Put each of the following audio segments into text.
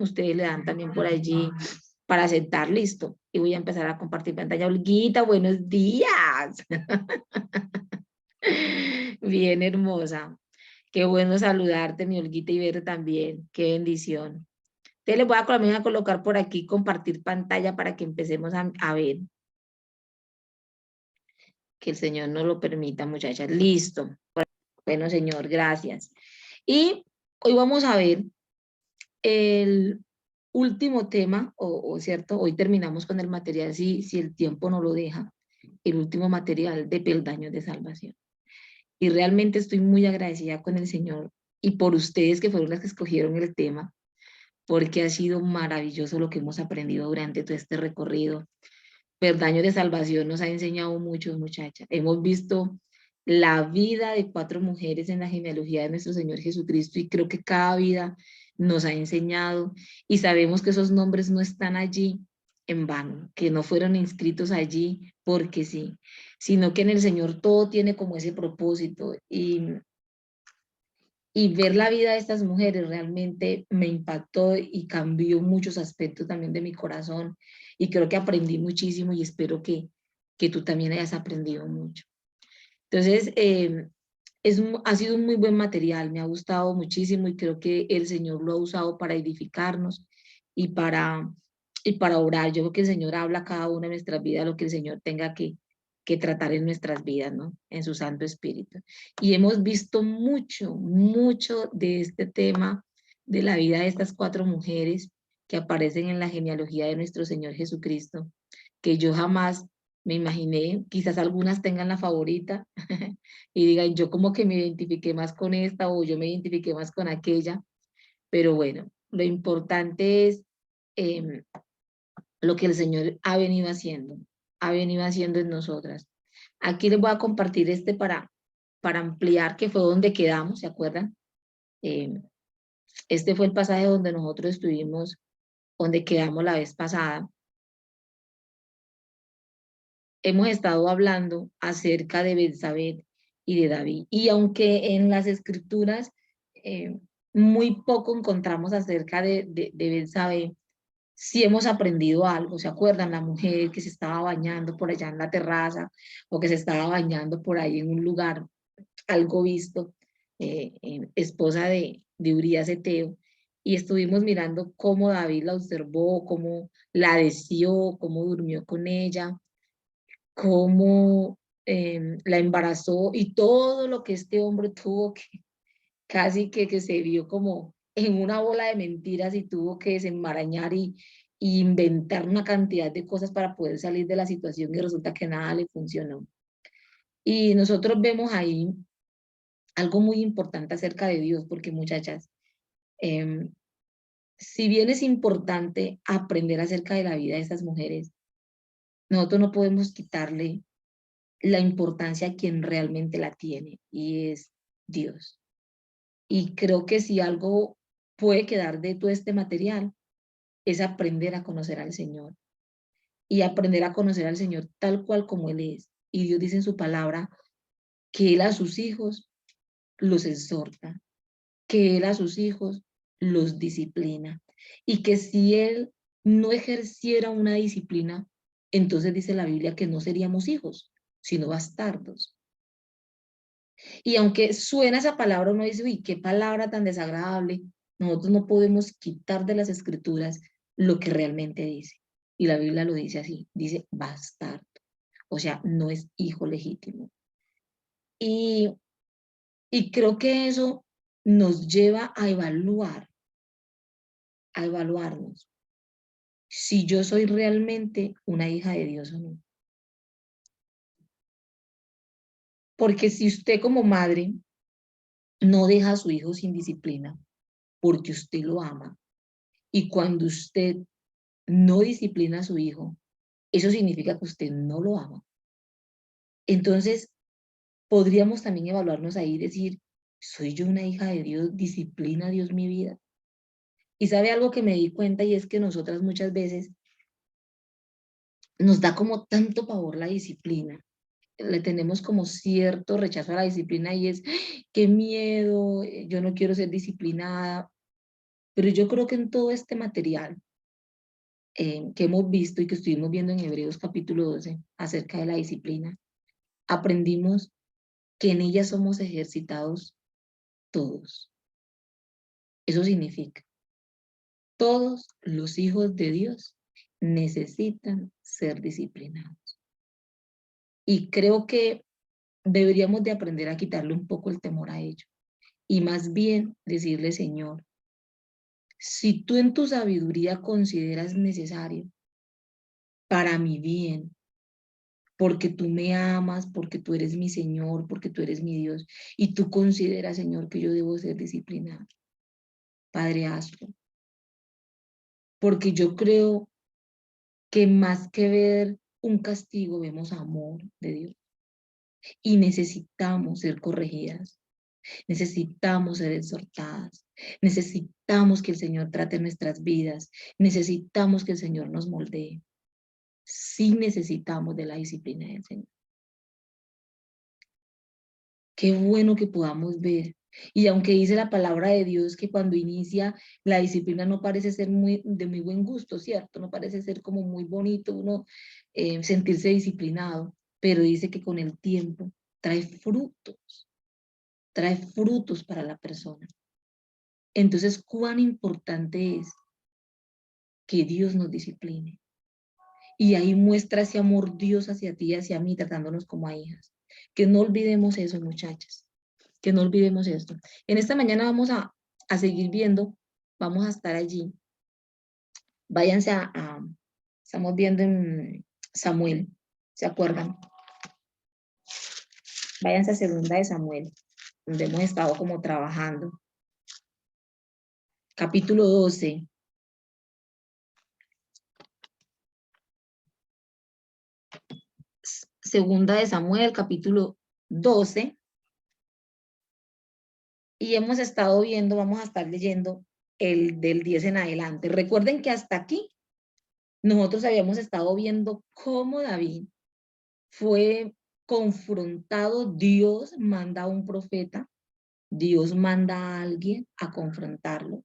ustedes le dan también por allí para sentar, listo. Y voy a empezar a compartir pantalla. Olguita, buenos días. Bien hermosa. Qué bueno saludarte, mi Olguita, y verte también. Qué bendición. Te les voy a colocar por aquí compartir pantalla para que empecemos a ver. Que el Señor nos lo permita, muchachas. Listo. Bueno, Señor, gracias. Y hoy vamos a ver el último tema, cierto, hoy terminamos con el material, si el tiempo no lo deja, el último material de peldaños de salvación. Y realmente estoy muy agradecida con el Señor y por ustedes que fueron las que escogieron el tema, porque ha sido maravilloso lo que hemos aprendido durante todo este recorrido. Peldaños de salvación nos ha enseñado mucho, muchachas. Hemos visto la vida de 4 mujeres en la genealogía de nuestro Señor Jesucristo y creo que cada vida nos ha enseñado y sabemos que esos nombres no están allí en vano, que no fueron inscritos allí porque sí, sino que en el Señor todo tiene como ese propósito y ver la vida de estas mujeres realmente me impactó y cambió muchos aspectos también de mi corazón y creo que aprendí muchísimo y espero que tú también hayas aprendido mucho. Entonces, ha sido un muy buen material, me ha gustado muchísimo y creo que el Señor lo ha usado para edificarnos y para orar. Yo creo que el Señor habla a cada una de nuestras vidas lo que el Señor tenga que tratar en nuestras vidas, ¿no? En su Santo Espíritu. Y hemos visto mucho, mucho de este tema, de la vida de estas 4 mujeres que aparecen en la genealogía de nuestro Señor Jesucristo, que yo jamás me imaginé, quizás algunas tengan la favorita y digan, yo como que me identifiqué más con esta o yo me identifiqué más con aquella, pero bueno, lo importante es eh, lo que el Señor ha venido haciendo en nosotras. Aquí les voy a compartir este para ampliar, que fue donde quedamos, ¿se acuerdan? Eh, este fue el pasaje donde nosotros estuvimos, donde quedamos la vez pasada. Hemos estado hablando acerca de Betsabé y de David. Y aunque en las escrituras eh, muy poco encontramos acerca de Betsabé, sí hemos aprendido algo. ¿Se acuerdan? La mujer que se estaba bañando por allá en la terraza o que se estaba bañando por ahí en un lugar, algo visto, esposa de Urías Eteo. Y estuvimos mirando cómo David la observó, cómo la deseó, cómo durmió con ella, cómo la embarazó y todo lo que este hombre tuvo que casi que se vio como en una bola de mentiras y tuvo que desenmarañar y inventar una cantidad de cosas para poder salir de la situación y resulta que nada le funcionó. Y nosotros vemos ahí algo muy importante acerca de Dios, porque muchachas, eh, si bien es importante aprender acerca de la vida de estas mujeres, nosotros no podemos quitarle la importancia a quien realmente la tiene y es Dios. Y creo que si algo puede quedar de todo este material es aprender a conocer al Señor y aprender a conocer al Señor tal cual como Él es. Y Dios dice en su palabra que Él a sus hijos los exhorta, que Él a sus hijos los disciplina y que si Él no ejerciera una disciplina, entonces dice la Biblia que no seríamos hijos, sino bastardos. Y aunque suena esa palabra, uno dice, uy, qué palabra tan desagradable, nosotros no podemos quitar de las escrituras lo que realmente dice. Y la Biblia lo dice así, dice bastardo, o sea, no es hijo legítimo. Y, y creo que eso nos lleva a evaluarnos si yo soy realmente una hija de Dios o no. Porque si usted como madre no deja a su hijo sin disciplina, porque usted lo ama, y cuando usted no disciplina a su hijo, eso significa que usted no lo ama. Entonces, podríamos también evaluarnos ahí y decir, ¿soy yo una hija de Dios? ¿Disciplina Dios mi vida? Y sabe algo que me di cuenta y es que nosotras muchas veces nos da como tanto pavor la disciplina. Le tenemos como cierto rechazo a la disciplina y es, qué miedo, yo no quiero ser disciplinada. Pero yo creo que en todo este material que hemos visto y que estuvimos viendo en Hebreos capítulo 12 acerca de la disciplina, aprendimos que en ella somos ejercitados todos. Eso significa, todos los hijos de Dios necesitan ser disciplinados. Y creo que deberíamos de aprender a quitarle un poco el temor a ello. Y más bien decirle, Señor, si tú en tu sabiduría consideras necesario para mi bien, porque tú me amas, porque tú eres mi Señor, porque tú eres mi Dios, y tú consideras, Señor, que yo debo ser disciplinado, Padre, hazlo. Porque yo creo que más que ver un castigo, vemos amor de Dios. Y necesitamos ser corregidas, necesitamos ser exhortadas, necesitamos que el Señor trate nuestras vidas, necesitamos que el Señor nos moldee. Sí necesitamos de la disciplina del Señor. Qué bueno que podamos ver. Y aunque dice la palabra de Dios que cuando inicia la disciplina no parece ser de muy buen gusto, ¿cierto? No parece ser como muy bonito uno sentirse disciplinado, pero dice que con el tiempo trae frutos para la persona. Entonces, cuán importante es que Dios nos discipline. Y ahí muestra ese amor Dios hacia ti y hacia mí, tratándonos como a hijas. Que no olvidemos eso, muchachas. Que no olvidemos esto. En esta mañana vamos a seguir viendo, vamos a estar allí. Váyanse estamos viendo en Samuel, ¿se acuerdan? Váyanse a segunda de Samuel, donde hemos estado como trabajando. Capítulo 12. Segunda de Samuel, capítulo 12. Y hemos estado viendo, vamos a estar leyendo el del 10 en adelante. Recuerden que hasta aquí nosotros habíamos estado viendo cómo David fue confrontado, Dios manda a un profeta, Dios manda a alguien a confrontarlo.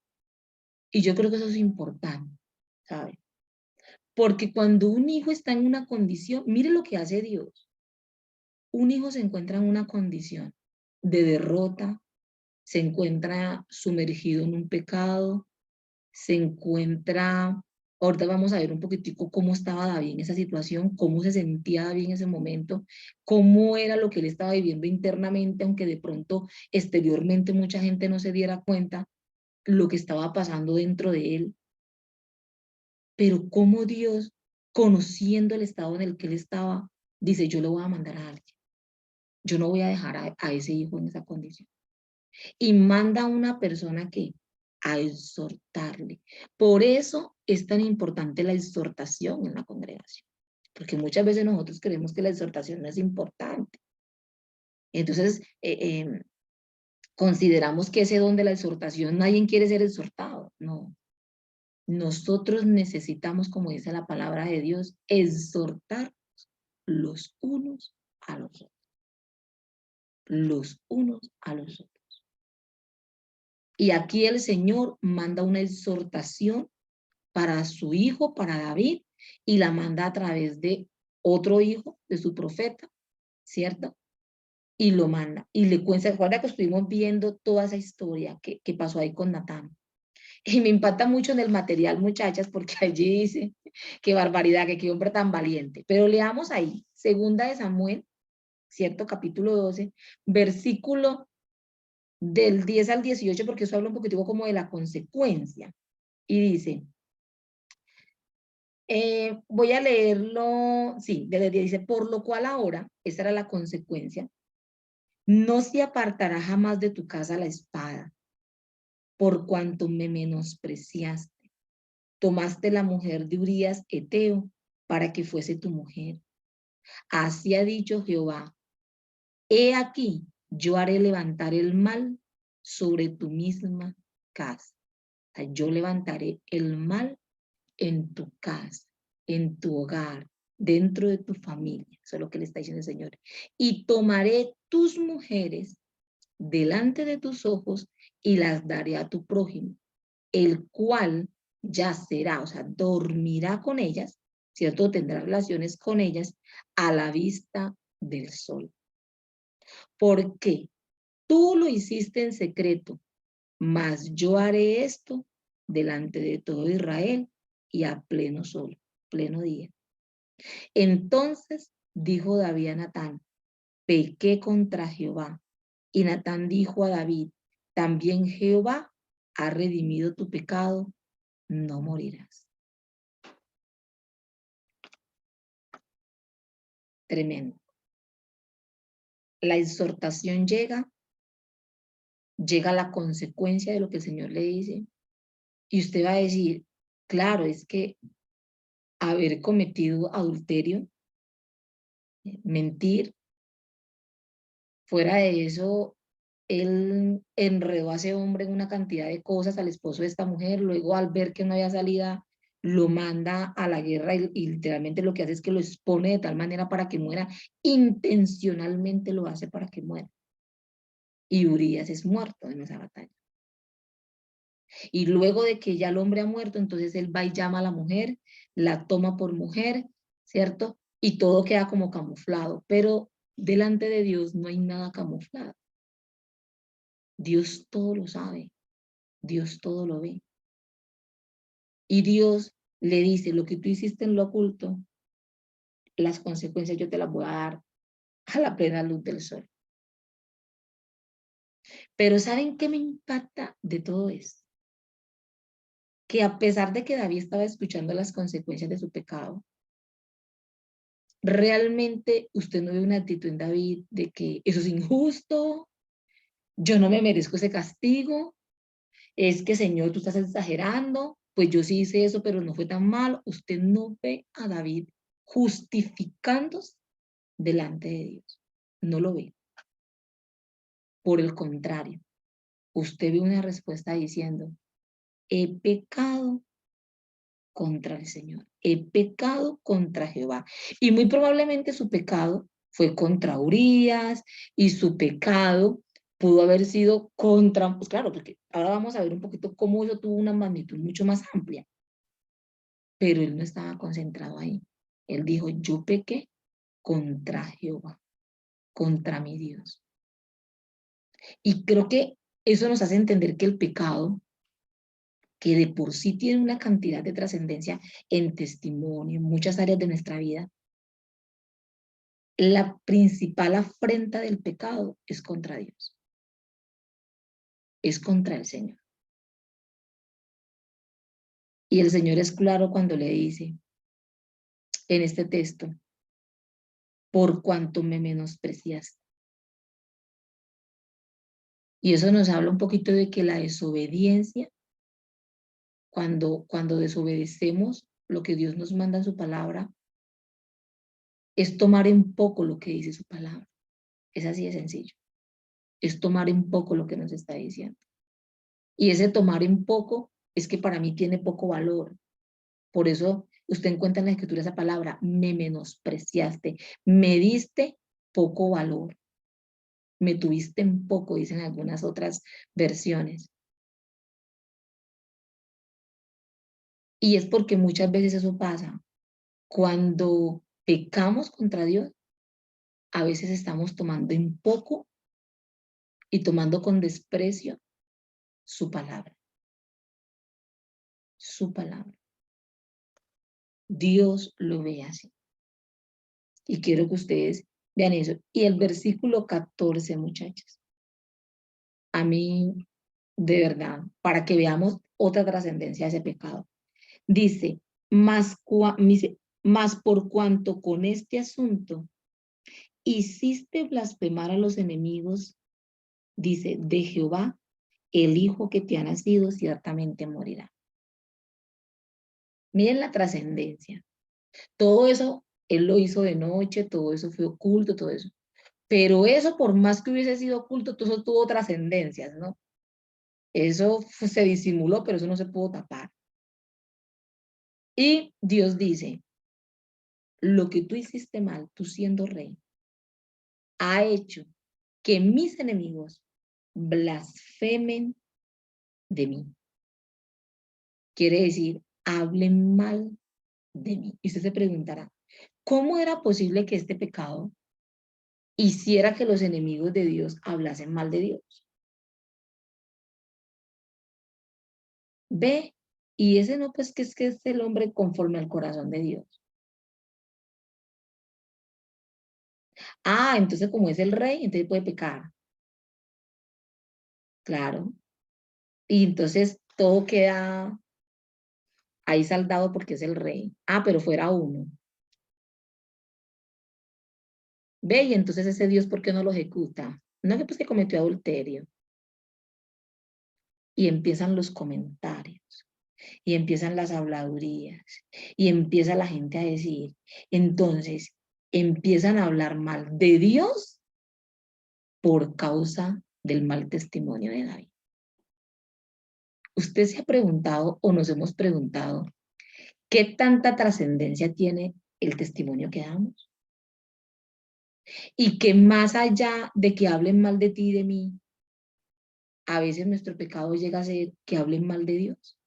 Y yo creo que eso es importante, ¿sabe? Porque cuando un hijo está en una condición, mire lo que hace Dios. Un hijo se encuentra en una condición de derrota, se encuentra sumergido en un pecado, se encuentra, ahorita vamos a ver un poquitico cómo estaba David en esa situación, cómo se sentía David en ese momento, cómo era lo que él estaba viviendo internamente, aunque de pronto exteriormente mucha gente no se diera cuenta lo que estaba pasando dentro de él, pero cómo Dios, conociendo el estado en el que él estaba, dice, yo le voy a mandar a alguien, yo no voy a dejar a ese hijo en esa condición. Y manda a una persona que a exhortarle. Por eso es tan importante la exhortación en la congregación, porque muchas veces nosotros creemos que la exhortación no es importante. Entonces, consideramos que ese don de la exhortación, nadie quiere ser exhortado. No, nosotros necesitamos, como dice la palabra de Dios, exhortar los unos a los otros. Los unos a los otros. Y aquí el Señor manda una exhortación para su hijo, para David, y la manda a través de otro hijo, de su profeta, ¿cierto? Y lo manda. Y le cuenta, recuerda que estuvimos viendo toda esa historia que pasó ahí con Natán. Y me impacta mucho en el material, muchachas, porque allí dice, qué barbaridad, que qué hombre tan valiente. Pero leamos ahí, segunda de Samuel, ¿cierto? Capítulo 12, versículo del 10 al 18, porque eso habla un poquitico como de la consecuencia. Y dice, voy a leerlo, sí, dice, por lo cual ahora, esa era la consecuencia, no se apartará jamás de tu casa la espada, por cuanto me menospreciaste. Tomaste la mujer de Urías Eteo para que fuese tu mujer. Así ha dicho Jehová, he aquí, yo haré levantar el mal sobre tu misma casa. O sea, yo levantaré el mal en tu casa, en tu hogar, dentro de tu familia. Eso es lo que le está diciendo el Señor. Y tomaré tus mujeres delante de tus ojos y las daré a tu prójimo. el cual yacerá, o sea, dormirá con ellas, ¿cierto? Tendrá relaciones con ellas a la vista del sol. Porque tú lo hiciste en secreto, mas yo haré esto delante de todo Israel y a pleno sol, pleno día. Entonces dijo David a Natán, pequé contra Jehová. Y Natán dijo a David, también Jehová ha redimido tu pecado, no morirás. Tremendo. La exhortación llega la consecuencia de lo que el Señor le dice. Y usted va a decir, claro, es que haber cometido adulterio, mentir, fuera de eso, él enredó a ese hombre en una cantidad de cosas, al esposo de esta mujer, luego al ver que no había salida, lo manda a la guerra y literalmente lo que hace es que lo expone de tal manera para que muera, intencionalmente lo hace para que muera. Y Urías es muerto en esa batalla. Y luego de que ya el hombre ha muerto, entonces él va y llama a la mujer, la toma por mujer, ¿cierto? Y todo queda como camuflado, pero delante de Dios no hay nada camuflado. Dios todo lo sabe, Dios todo lo ve. Y Dios le dice, lo que tú hiciste en lo oculto, las consecuencias yo te las voy a dar a la plena luz del sol. Pero ¿saben qué me impacta de todo esto? Que a pesar de que David estaba escuchando las consecuencias de su pecado, realmente usted no ve una actitud en David de que eso es injusto, yo no me merezco ese castigo, es que Señor, tú estás exagerando, pues yo sí hice eso, pero no fue tan mal. Usted no ve a David justificándose delante de Dios, no lo ve. Por el contrario, usted ve una respuesta diciendo, he pecado contra el Señor, he pecado contra Jehová. Y muy probablemente su pecado fue contra Urías y su pecado pudo haber sido contra, pues claro, porque ahora vamos a ver un poquito cómo eso tuvo una magnitud mucho más amplia, pero él no estaba concentrado ahí. Él dijo, yo pequé contra Jehová, contra mi Dios. Y creo que eso nos hace entender que el pecado, que de por sí tiene una cantidad de trascendencia en testimonio, en muchas áreas de nuestra vida, la principal afrenta del pecado es contra Dios, es contra el Señor. Y el Señor es claro cuando le dice en este texto, por cuanto me menospreciaste. Y eso nos habla un poquito de que la desobediencia, cuando desobedecemos lo que Dios nos manda en su palabra, es tomar en poco lo que dice su palabra. Es así de sencillo. Es tomar en poco lo que nos está diciendo. Y ese tomar en poco es que para mí tiene poco valor. Por eso usted encuentra en la escritura esa palabra, me menospreciaste, me diste poco valor, me tuviste en poco, dicen algunas otras versiones. Y es porque muchas veces eso pasa. Cuando pecamos contra Dios, a veces estamos tomando en poco y tomando con desprecio su palabra, su palabra. Dios lo ve así. Y quiero que ustedes vean eso. Y el versículo 14, muchachos, a mí, de verdad, para que veamos otra trascendencia de ese pecado. Dice, más por cuanto con este asunto hiciste blasfemar a los enemigos, dice, de Jehová, el hijo que te ha nacido ciertamente morirá. Miren la trascendencia. Todo eso, él lo hizo de noche, todo eso fue oculto, todo eso. Pero eso, por más que hubiese sido oculto, todo eso tuvo trascendencias, ¿no? Eso se disimuló, pero eso no se pudo tapar. Y Dios dice, lo que tú hiciste mal, tú siendo rey, ha hecho que mis enemigos blasfemen de mí. quiere decir, hablen mal de mí. Y usted se preguntará, ¿cómo era posible que este pecado hiciera que los enemigos de Dios hablasen mal de Dios? Ve, y ese no, pues que es el hombre conforme al corazón de Dios. Ah, entonces como es el rey, entonces puede pecar. Claro. Y entonces todo queda ahí saldado porque es el rey. Ah, pero fuera uno. Ve, y entonces ese Dios, ¿por qué no lo ejecuta? No, que pues que cometió adulterio. Y empiezan los comentarios, y empiezan las habladurías, y empieza la gente a decir. Entonces, empiezan a hablar mal de Dios por causa del mal testimonio de David. ¿Usted se ha preguntado o nos hemos preguntado qué tanta trascendencia tiene el testimonio que damos? Y que más allá de que hablen mal de ti y de mí, a veces nuestro pecado llega a ser que hablen mal de Dios.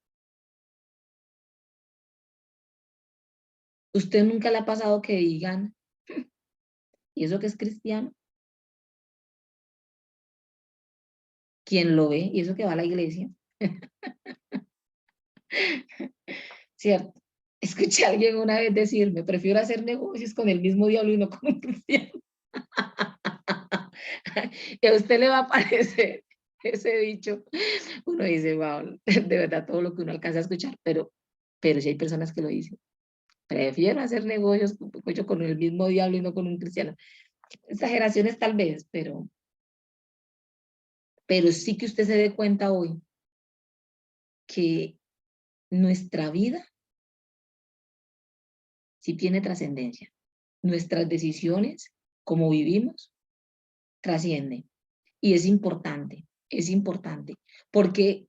¿Usted nunca le ha pasado que digan, ¿y eso que es cristiano? ¿Quién lo ve? ¿Y eso que va a la iglesia? ¿Cierto? Escuché a alguien una vez decirme, prefiero hacer negocios con el mismo diablo y no con un cristiano. Y a usted le va a parecer ese dicho. Uno dice, wow, de verdad todo lo que uno alcanza a escuchar, pero sí hay personas que lo dicen. Prefiero hacer negocios con el mismo diablo y no con un cristiano. Exageraciones tal vez, pero sí que usted se dé cuenta hoy que nuestra vida sí tiene trascendencia. Nuestras decisiones, como vivimos, trascienden. Y es importante, porque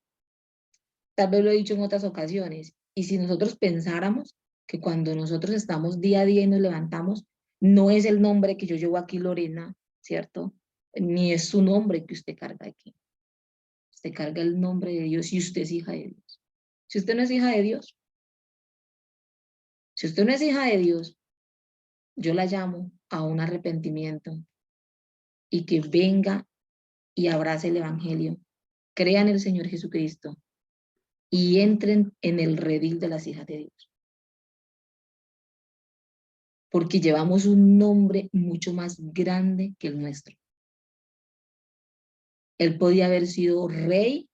tal vez lo he dicho en otras ocasiones, y si nosotros pensáramos que cuando nosotros estamos día a día y nos levantamos, no es el nombre que yo llevo aquí, Lorena, ¿cierto? Ni es su nombre que usted carga aquí. Usted carga el nombre de Dios y usted es hija de Dios. Si usted no es hija de Dios, si usted no es hija de Dios, yo la llamo a un arrepentimiento y que venga y abrace el Evangelio, crea en el Señor Jesucristo y entren en el redil de las hijas de Dios. Porque llevamos un nombre mucho más grande que el nuestro. Él podía haber sido rey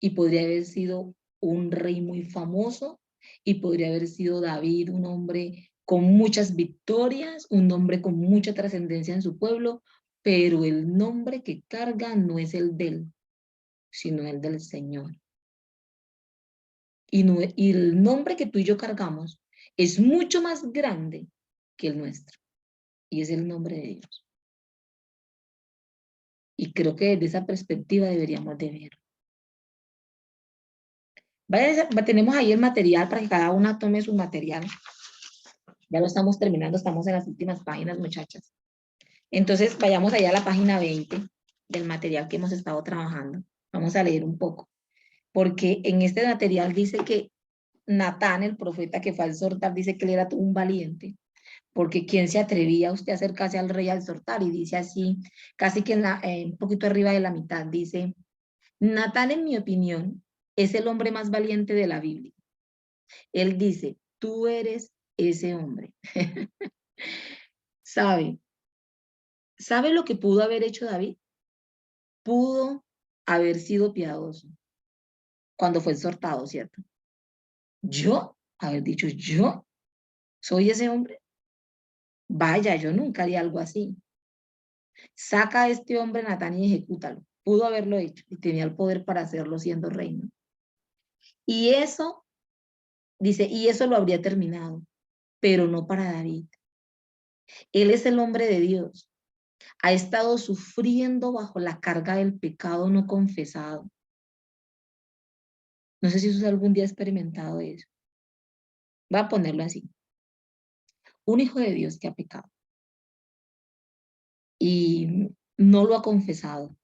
y podría haber sido un rey muy famoso y podría haber sido David, un hombre con muchas victorias, un hombre con mucha trascendencia en su pueblo, pero el nombre que carga no es el de él, sino el del Señor. Y el nombre que tú y yo cargamos es mucho más grande que el nuestro, y es el nombre de Dios. Y creo que desde esa perspectiva deberíamos de ver. Tenemos ahí el material para que cada una tome su material. Ya lo estamos terminando, estamos en las últimas páginas, muchachas. Entonces, vayamos allá a la página 20 del material que hemos estado trabajando. Vamos a leer un poco, porque en este material dice que Natán, el profeta que fue al exhortar, dice que él era todo un valiente, porque ¿quién se atrevía a usted a acercarse al rey al exhortar? Y dice así, casi que un poquito arriba de la mitad, dice, Natán, en mi opinión, es el hombre más valiente de la Biblia. Él dice, tú eres ese hombre. ¿Sabe? ¿Sabe lo que pudo haber hecho David? Pudo haber sido piadoso cuando fue exhortado, ¿cierto? Yo, haber dicho, yo soy ese hombre. Vaya, yo nunca haría algo así. Saca a este hombre Natán y ejecútalo. Pudo haberlo hecho y tenía el poder para hacerlo siendo reino. Y eso, dice, y eso lo habría terminado, pero no para David. Él es el hombre de Dios. Ha estado sufriendo bajo la carga del pecado no confesado. No sé si usted algún día ha experimentado eso. Voy a ponerlo así. Un hijo de Dios que ha pecado y no lo ha confesado,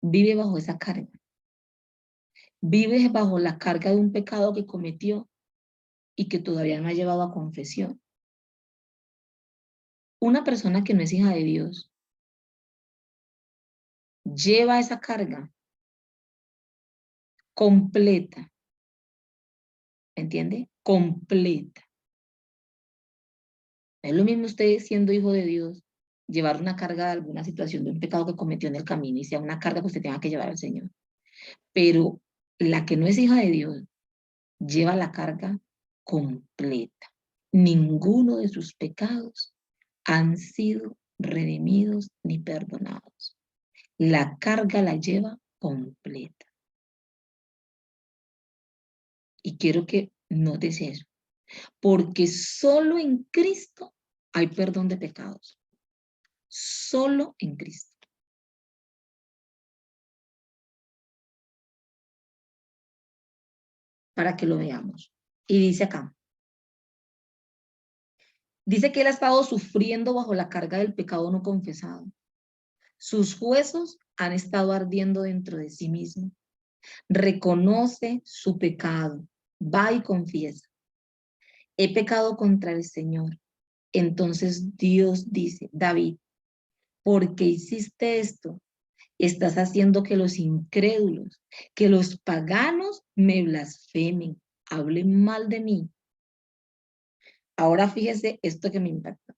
vive bajo esa carga. Vive bajo la carga de un pecado que cometió y que todavía no ha llevado a confesión. Una persona que no es hija de Dios lleva esa carga completa, ¿entiende? Completa. Es lo mismo usted siendo hijo de Dios, llevar una carga de alguna situación, de un pecado que cometió en el camino y sea una carga que usted tenga que llevar al Señor. Pero la que no es hija de Dios lleva la carga completa. Ninguno de sus pecados han sido redimidos ni perdonados. La carga la lleva completa. Y quiero que notes eso, porque solo en Cristo hay perdón de pecados. Solo en Cristo. Para que lo veamos. Y dice acá, dice que él ha estado sufriendo bajo la carga del pecado no confesado. Sus huesos han estado ardiendo dentro de sí mismo. Reconoce su pecado, va y confiesa. He pecado contra el Señor. Entonces Dios dice, David, ¿por qué hiciste esto? Estás haciendo que los incrédulos, que los paganos me blasfemen, hablen mal de mí. Ahora fíjese esto que me impacta.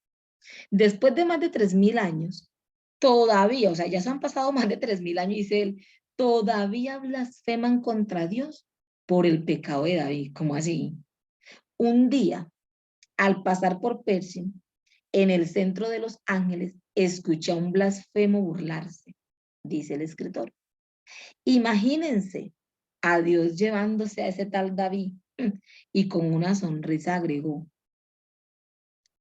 Después de más de 3000 años, todavía, o sea, ya se han pasado más de 3000 años, dice él, todavía blasfeman contra Dios por el pecado de David. ¿Cómo así? Un día, al pasar por Persia, en el centro de Los Ángeles, escuché a un blasfemo burlarse, dice el escritor. Imagínense a Dios llevándose a ese tal David y con una sonrisa agregó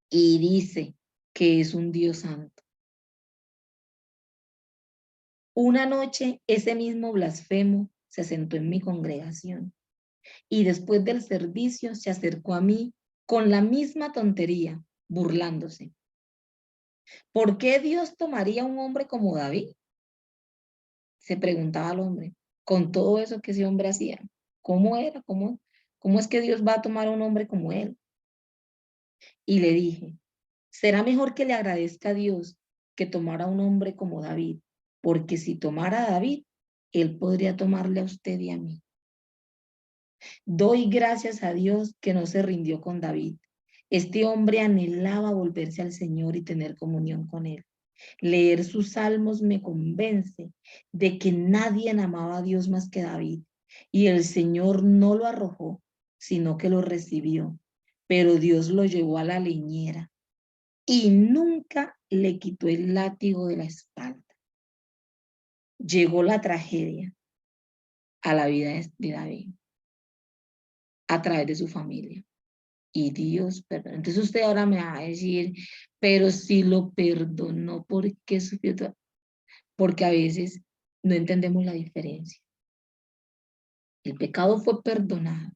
y dice que es un Dios santo. Una noche ese mismo blasfemo se sentó en mi congregación y después del servicio se acercó a mí con la misma tontería, burlándose. ¿Por qué Dios tomaría a un hombre como David? Se preguntaba el hombre, con todo eso que ese hombre hacía. ¿Cómo era? ¿Cómo es que Dios va a tomar a un hombre como él? Y le dije, será mejor que le agradezca a Dios que tomara a un hombre como David, porque si tomara a David, él podría tomarle a usted y a mí. Doy gracias a Dios que no se rindió con David. Este hombre anhelaba volverse al Señor y tener comunión con él. Leer sus salmos me convence de que nadie amaba a Dios más que David. Y el Señor no lo arrojó, sino que lo recibió. Pero Dios lo llevó a la leñera y nunca le quitó el látigo de la espalda. Llegó la tragedia a la vida de David a través de su familia. Y Dios perdonó. Entonces usted ahora me va a decir, pero si lo perdonó, ¿por qué sufrió? Porque a veces no entendemos la diferencia. El pecado fue perdonado,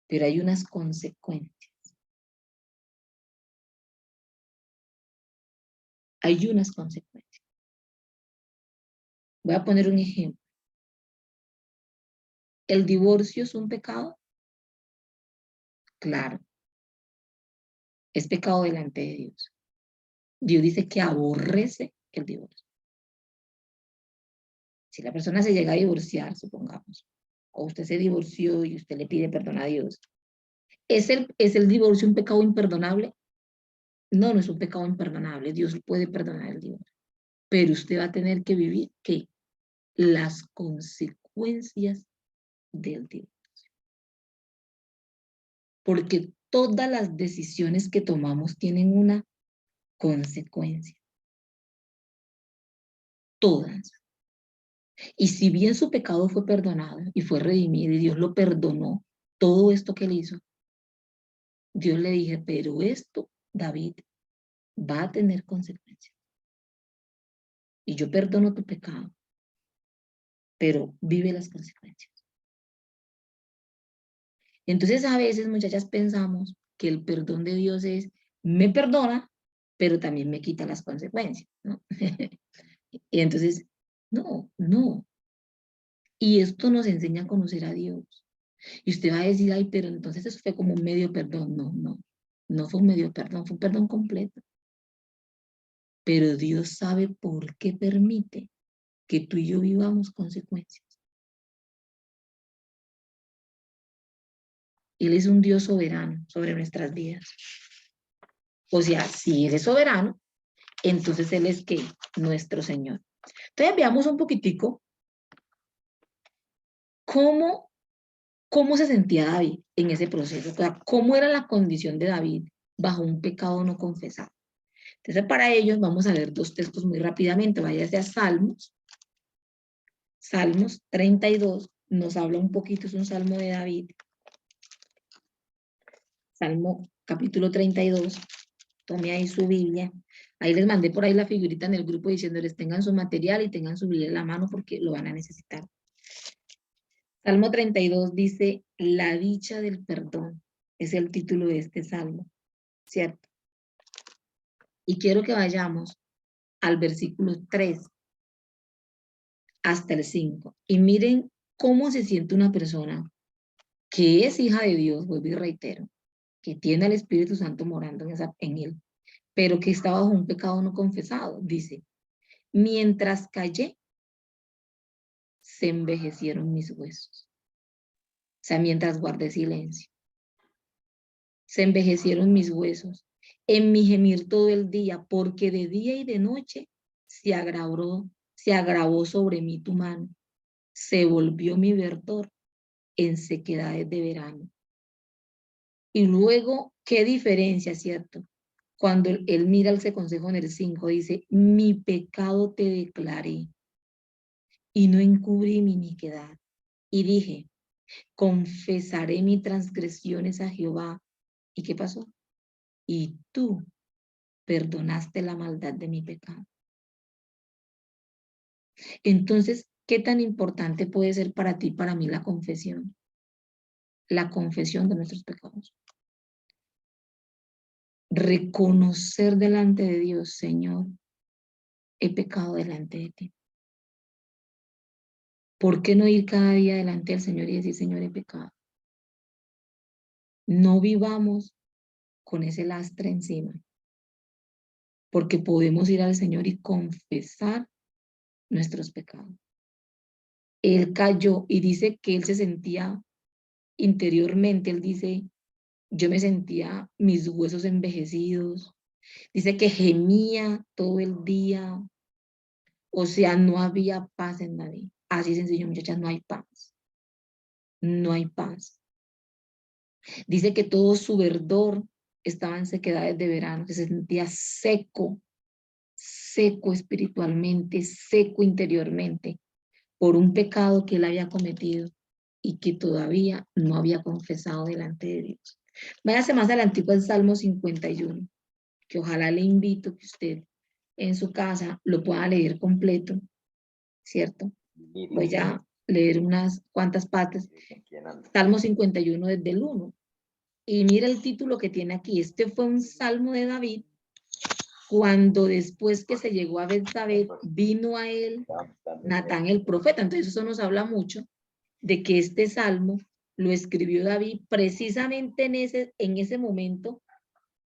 pero hay unas consecuencias. Hay unas consecuencias. Voy a poner un ejemplo. ¿El divorcio es un pecado? Claro, es pecado delante de Dios. Dios dice que aborrece el divorcio. Si la persona se llega a divorciar, supongamos, o usted se divorció y usted le pide perdón a Dios, ¿es el divorcio un pecado imperdonable? No, no es un pecado imperdonable. Dios puede perdonar el divorcio. Pero usted va a tener que vivir, ¿qué? Las consecuencias del divorcio. Porque todas las decisiones que tomamos tienen una consecuencia. Todas. Y si bien su pecado fue perdonado y fue redimido y Dios lo perdonó, todo esto que él hizo, Dios le dije, pero esto, David, va a tener consecuencias. Y yo perdono tu pecado, pero vive las consecuencias. Entonces a veces, muchachas, pensamos que el perdón de Dios es, me perdona, pero también me quita las consecuencias, ¿no? Y entonces, no, no. Y esto nos enseña a conocer a Dios. Y usted va a decir, ay, pero entonces eso fue como un medio perdón. No, no, no fue un medio perdón, fue un perdón completo. Pero Dios sabe por qué permite que tú y yo vivamos consecuencias. Él es un Dios soberano sobre nuestras vidas. O sea, si Él es soberano, entonces Él es ¿qué? Nuestro Señor. Entonces veamos un poquitico cómo se sentía David en ese proceso. O sea, cómo era la condición de David bajo un pecado no confesado. Entonces, para ellos vamos a leer dos textos muy rápidamente. Váyase a Salmos. Salmos 32 nos habla un poquito, es un salmo de David. Salmo capítulo 32. Tome ahí su Biblia. Ahí les mandé por ahí la figurita en el grupo diciéndoles tengan su material y tengan su Biblia en la mano porque lo van a necesitar. Salmo 32 dice, la dicha del perdón. Es el título de este salmo, ¿cierto? Y quiero que vayamos al versículo 3 hasta el 5. Y miren cómo se siente una persona que es hija de Dios, vuelvo y reitero, que tiene al Espíritu Santo morando en él, pero que está bajo un pecado no confesado. Dice, mientras callé, se envejecieron mis huesos. O sea, mientras guardé silencio, se envejecieron mis huesos. En mi gemir todo el día, porque de día y de noche se agravó sobre mí tu mano. Se volvió mi verdor en sequedades de verano. Y luego, qué diferencia, ¿cierto? Cuando él mira ese consejo en el 5, dice, mi pecado te declaré y no encubrí mi iniquidad. Y dije, confesaré mis transgresiones a Jehová. ¿Y qué pasó? Y tú perdonaste la maldad de mi pecado. Entonces, ¿qué tan importante puede ser para ti, para mí, la confesión? La confesión de nuestros pecados. Reconocer delante de Dios, Señor, he pecado delante de ti. ¿Por qué no ir cada día delante del Señor y decir, Señor, he pecado? No vivamos con ese lastre encima, porque podemos ir al Señor y confesar nuestros pecados. Él cayó y dice que él se sentía interiormente, él dice, yo me sentía mis huesos envejecidos, dice que gemía todo el día, o sea, no había paz en David. Así sencillo, muchachas, no hay paz, no hay paz. Dice que todo su verdor estaba en sequedades de verano, que se sentía seco, seco espiritualmente, seco interiormente, por un pecado que él había cometido y que todavía no había confesado delante de Dios. Váyase más adelante al Salmo 51, que ojalá le invito que usted en su casa lo pueda leer completo, ¿cierto? Voy a leer unas cuantas partes. Salmo 51 desde el 1. Y mira el título que tiene aquí. Este fue un salmo de David cuando después que se llegó a Betsabé, vino a él Natán el profeta. Entonces eso nos habla mucho de que este salmo lo escribió David precisamente en ese momento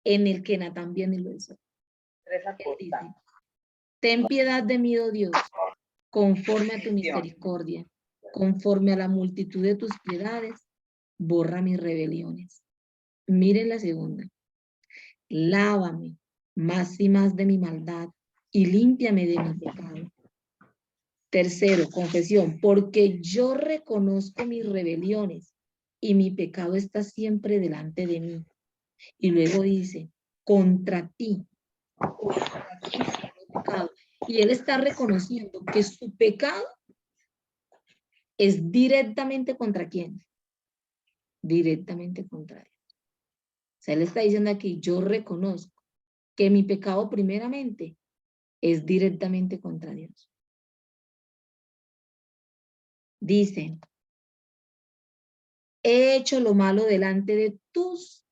en el que Natán viene y lo hizo. Él dice, ten piedad de mí, oh Dios, conforme a tu misericordia, conforme a la multitud de tus piedades, borra mis rebeliones. Miren la segunda. Lávame más y más de mi maldad y límpiame de mi pecado. Tercero, confesión, porque yo reconozco mis rebeliones y mi pecado está siempre delante de mí. Y luego dice, contra ti pecado. Y él está reconociendo que su pecado es directamente contra quién? Directamente contra él. O sea, él está diciendo aquí, yo reconozco que mi pecado primeramente es directamente contra Dios. Dice, he hecho lo malo delante de tus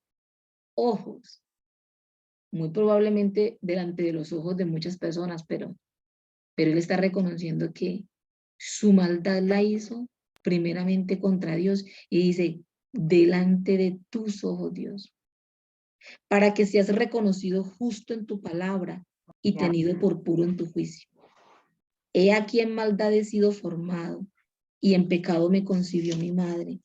ojos. Muy probablemente delante de los ojos de muchas personas, pero él está reconociendo que Su maldad la hizo primeramente contra Dios y dice, delante de tus ojos, Dios, para que seas reconocido justo en tu palabra y tenido por puro en tu juicio. He aquí en maldad he sido formado y en pecado me concibió mi madre.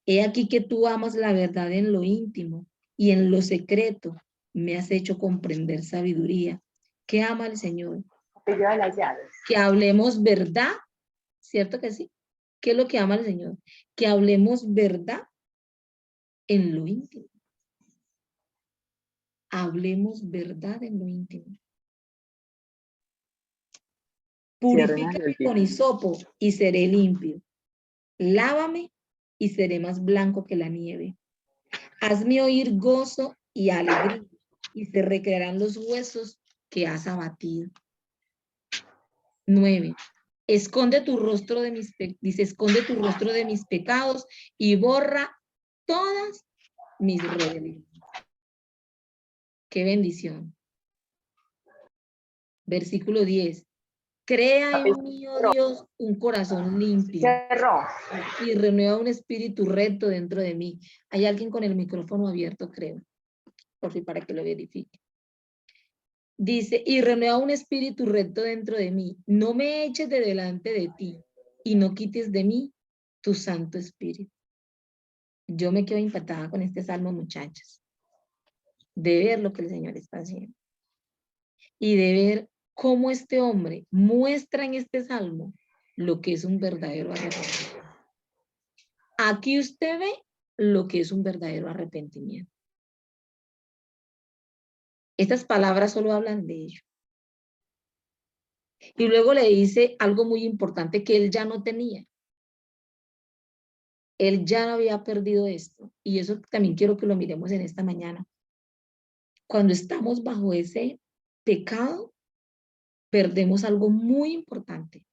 He aquí que tú amas la verdad en lo íntimo y en lo secreto me has hecho comprender sabiduría. ¿Qué ama el Señor? Que hablemos verdad, ¿cierto que sí? ¿Qué es lo que ama el Señor? Que hablemos verdad en lo íntimo. Hablemos verdad en lo íntimo. Purifícame con hisopo y seré limpio. Lávame y seré más blanco que la nieve. Hazme oír gozo y alegría, y se recrearán los huesos que has abatido. 9. Esconde tu rostro de dice, esconde tu rostro de mis pecados y borra todas mis rebeliones. Qué bendición. Versículo 10. Crea en mí, oh Dios, un corazón limpio y renueva un espíritu recto dentro de mí. Hay alguien con el micrófono abierto, creo, por fin para que lo verifique. Dice, y renueva un espíritu recto dentro de mí. No me eches de delante de ti y no quites de mí tu Santo Espíritu. Yo me quedo impactada con este salmo, muchachos, de ver lo que el Señor está haciendo y de ver cómo este hombre muestra en este salmo lo que es un verdadero arrepentimiento. Aquí usted ve lo que es un verdadero arrepentimiento. Estas palabras solo hablan de ello. Y luego le dice algo muy importante que él ya no tenía. Él ya había perdido esto. Y eso también quiero que lo miremos en esta mañana. Cuando estamos bajo ese pecado, perdemos algo muy importante,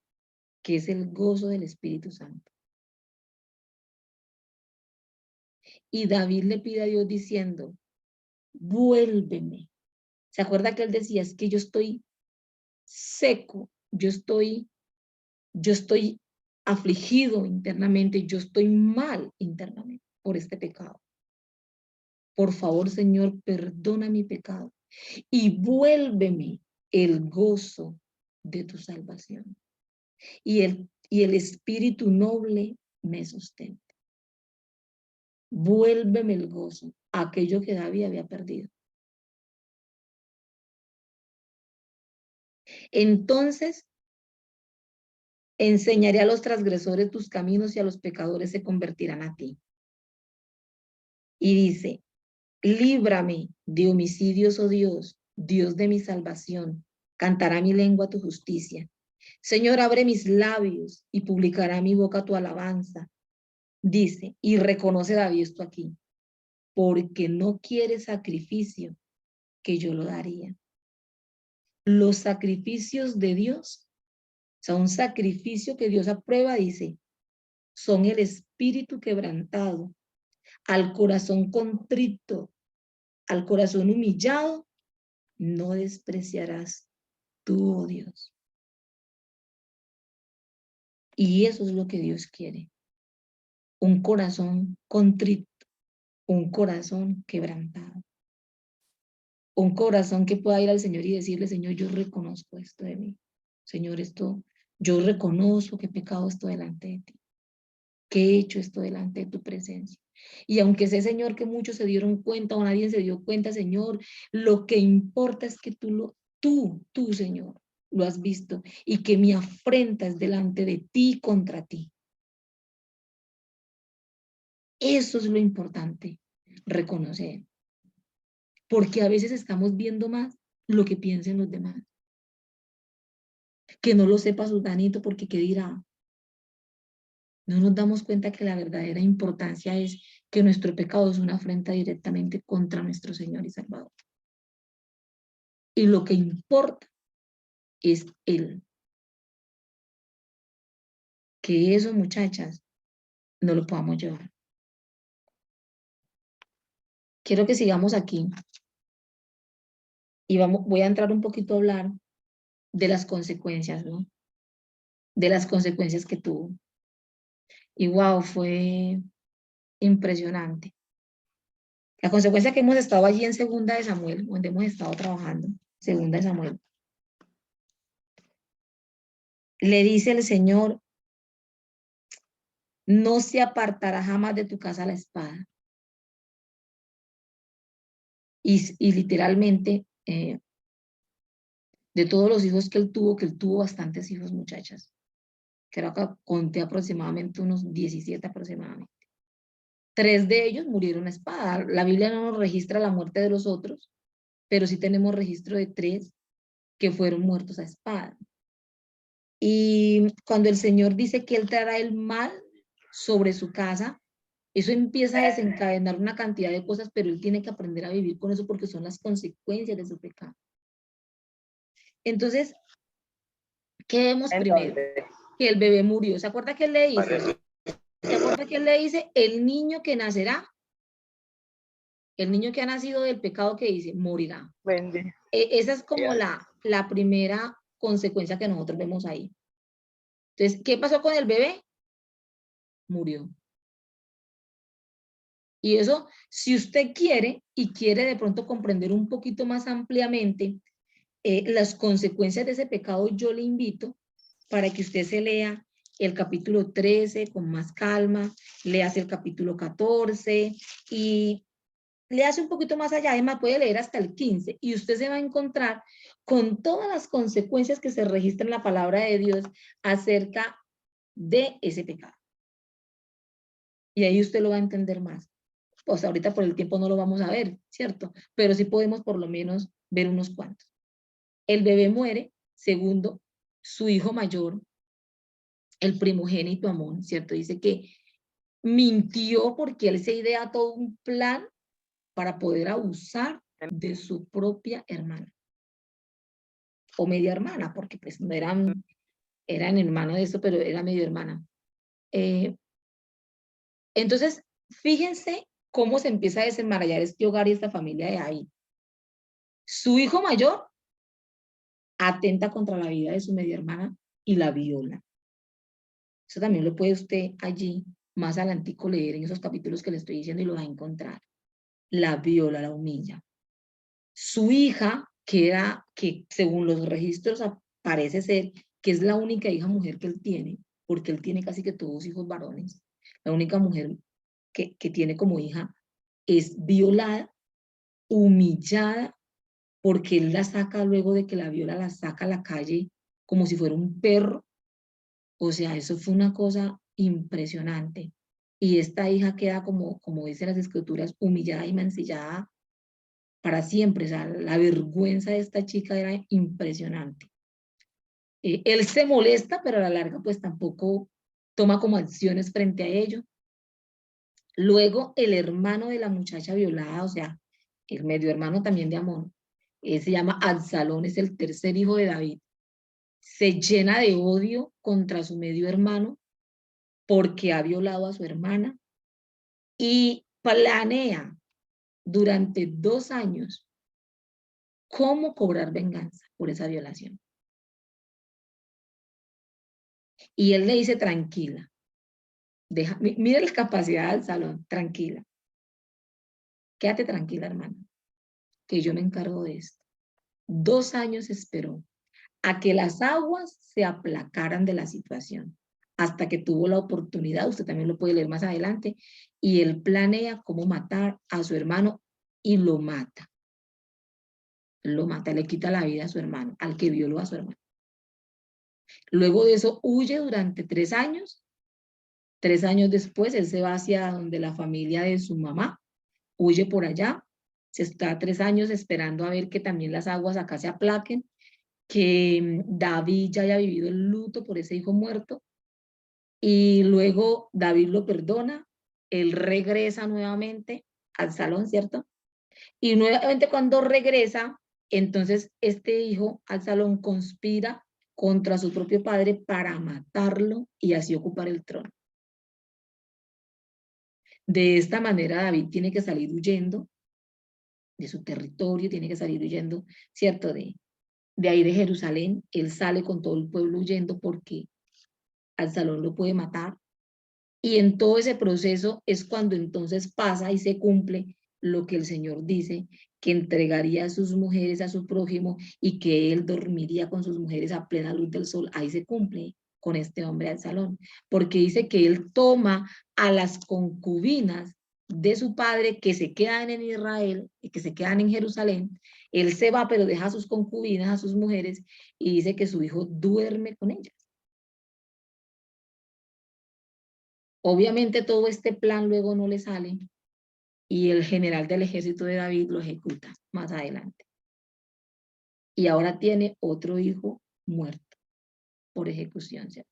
que es el gozo del Espíritu Santo. Y David le pide a Dios diciendo, vuélveme. ¿Se acuerda que él decía, es que yo estoy seco, yo estoy afligido internamente, yo estoy mal internamente por este pecado? Por favor, Señor, perdona mi pecado y vuélveme el gozo de tu salvación. Y el espíritu noble me sustenta. Vuélveme el gozo, aquello que David había perdido. Entonces, enseñaré a los transgresores tus caminos y a los pecadores se convertirán a ti. Y dice, líbrame de homicidios, oh Dios, Dios de mi salvación. Cantará mi lengua tu justicia. Señor, abre mis labios y publicará mi boca tu alabanza. Dice, y reconoce David esto aquí, porque no quiere sacrificio, que yo lo daría. Los sacrificios de Dios, o sea, un sacrificio que Dios aprueba, dice, son el espíritu quebrantado, al corazón contrito, al corazón humillado, no despreciarás tú, oh Dios. Y eso es lo que Dios quiere. Un corazón contrito, un corazón quebrantado. Un corazón que pueda ir al Señor y decirle, Señor, yo reconozco esto de mí. Señor, yo reconozco que he pecado esto delante de ti, que he hecho esto delante de tu presencia. Y aunque sé, Señor, que muchos se dieron cuenta o nadie se dio cuenta, Señor, lo que importa es que tú, Señor, lo has visto y que mi afrenta es delante de ti contra ti. Eso es lo importante, reconocer. Porque a veces estamos viendo más lo que piensen los demás. Que no lo sepa Sultanito porque qué dirá. No nos damos cuenta que la verdadera importancia es que nuestro pecado es una afrenta directamente contra nuestro Señor y Salvador. Y lo que importa es Él. Que eso, muchachas, no lo podamos llevar. Quiero que sigamos aquí. Y voy a entrar un poquito a hablar de las consecuencias, ¿no? de las consecuencias que tuvo. Y wow, fue impresionante. La consecuencia que hemos estado allí en Segunda de Samuel, donde hemos estado trabajando, Segunda de Samuel, le dice el Señor, no se apartará jamás de tu casa la espada. Y literalmente, de todos los hijos que él tuvo bastantes hijos, muchachas. Creo que conté aproximadamente unos 17 aproximadamente. 3 de ellos murieron a espada. La Biblia no nos registra la muerte de los otros, pero sí tenemos registro de 3 que fueron muertos a espada. Y cuando el Señor dice que Él traerá el mal sobre su casa, eso empieza a desencadenar una cantidad de cosas, pero Él tiene que aprender a vivir con eso porque son las consecuencias de su pecado. Entonces, ¿qué vemos primero? Que el bebé murió. ¿Se acuerda que Él le dice? ¿Se acuerda que Él le dice? El niño que nacerá, el niño que ha nacido del pecado que dice, morirá. Esa es como la primera consecuencia que nosotros vemos ahí. Entonces, ¿qué pasó con el bebé? Murió. Y eso, si usted quiere y quiere de pronto comprender un poquito más ampliamente las consecuencias de ese pecado, yo le invito para que usted se lea el capítulo 13 con más calma, lea el capítulo 14 y le hace un poquito más allá, además puede leer hasta el 15 y usted se va a encontrar con todas las consecuencias que se registran en la palabra de Dios acerca de ese pecado. Y ahí usted lo va a entender más. Pues ahorita por el tiempo no lo vamos a ver, ¿cierto? Pero sí podemos por lo menos ver unos cuantos. El bebé muere, segundo, su hijo mayor, el primogénito Amón, ¿cierto? Dice que mintió porque él se idea todo un plan para poder abusar de su propia hermana. O media hermana, porque pues no eran hermanos de eso, pero era medio hermana. Entonces, fíjense cómo se empieza a desenmarañar este hogar y esta familia de ahí. Su hijo mayor atenta contra la vida de su media hermana y la viola. Eso también lo puede usted allí más adelantico leer en esos capítulos que le estoy diciendo y lo va a encontrar. La viola, la humilla. Su hija, que según los registros parece ser que es la única hija mujer que él tiene, porque él tiene casi que todos hijos varones. La única mujer que tiene como hija es violada, humillada, porque él la saca luego de que la viola, la saca a la calle como si fuera un perro. O sea, eso fue una cosa impresionante. Y esta hija queda como dicen las escrituras, humillada y mancillada para siempre. O sea, la vergüenza de esta chica era impresionante. Él se molesta, pero a la larga pues tampoco toma como acciones frente a ello. Luego el hermano de la muchacha violada, o sea, el medio hermano también de Amón, se llama Absalón, es el tercer hijo de David. Se llena de odio contra su medio hermano porque ha violado a su hermana y planea durante 2 años cómo cobrar venganza por esa violación. Y él le dice, tranquila, mire la capacidad del salón, tranquila. Quédate tranquila, hermana, que yo me encargo de esto. 2 años esperó a que las aguas se aplacaran de la situación, hasta que tuvo la oportunidad, usted también lo puede leer más adelante, y él planea cómo matar a su hermano y lo mata. Lo mata, le quita la vida a su hermano, al que violó a su hermano. Luego de eso huye durante 3 años. 3 años después, él se va hacia donde la familia de su mamá, huye por allá, se está 3 años esperando a ver que también las aguas acá se aplaquen, que David ya haya vivido el luto por ese hijo muerto, y luego David lo perdona, él regresa nuevamente al salón, ¿cierto? Y nuevamente cuando regresa, entonces este hijo al salón conspira contra su propio padre para matarlo y así ocupar el trono. De esta manera David tiene que salir huyendo de su territorio, tiene que salir huyendo, ¿cierto? De ahí de Jerusalén, él sale con todo el pueblo huyendo porque Absalón lo puede matar. Y en todo ese proceso es cuando entonces pasa y se cumple lo que el Señor dice, que entregaría a sus mujeres a su prójimo y que él dormiría con sus mujeres a plena luz del sol. Ahí se cumple con este hombre Absalón, porque dice que él toma a las concubinas de su padre que se quedan en Israel y que se quedan en Jerusalén. Él se va, pero deja a sus concubinas, a sus mujeres, y dice que su hijo duerme con ellas. Obviamente todo este plan luego no le sale y el general del ejército de David lo ejecuta más adelante. Y ahora tiene otro hijo muerto por ejecución. ¿Cierto?